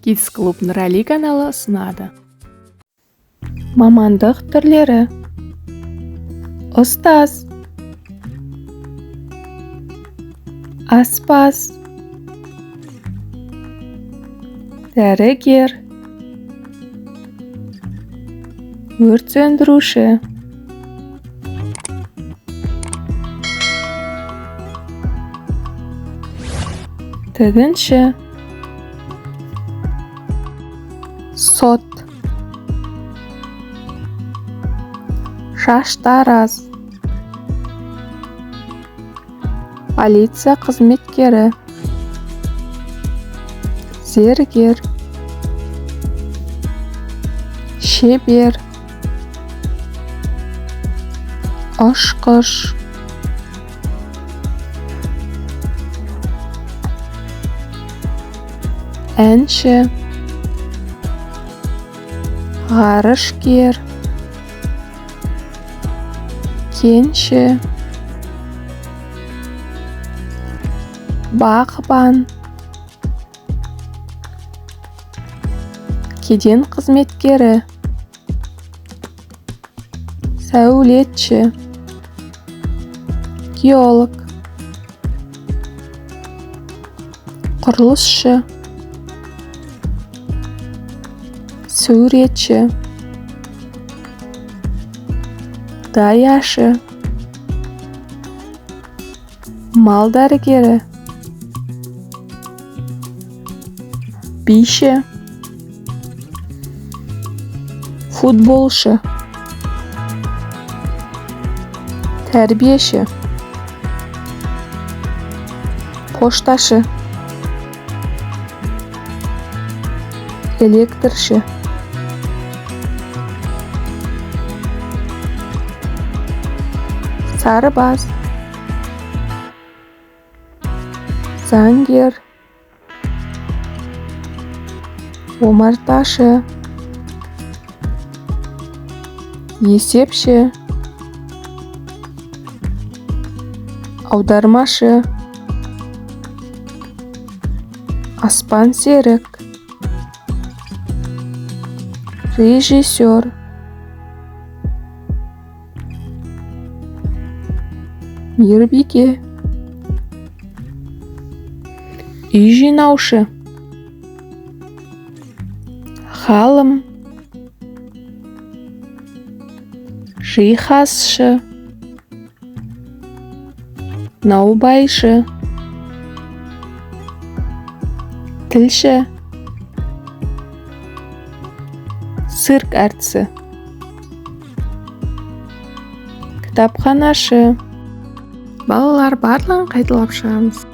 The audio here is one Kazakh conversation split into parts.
Kids Club Nurali kanалы ұсынады. Мамандық түрлері: ұстаз, аспаз, дәрігер, өрт сөндіруші, тігінші, сот, шаштараз, полиция қызметкері, зергер, шебер, ұшқыш, әнші, ғарышкер, кенші, бағбан, кеден қызметкері, сәулетші, геолог, құрылысшы, суретші, даяшы, мал дәрігері, биші, футболшы, тәрбиеші, пошташы, электрші, сарбаз, заңгер, омарташы, есепші, аудармашы, аспан серік, режиссер, мейірбике, үй жинаушы, ғалым, жиһазшы, наубайшы, тілші, цирк әртісі, кітапханашы. Балалар, барлығын қайталап шығамыз.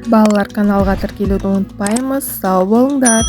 Балалар, каналға тіркелуді ұмытпаймыз. Сау болыңдар.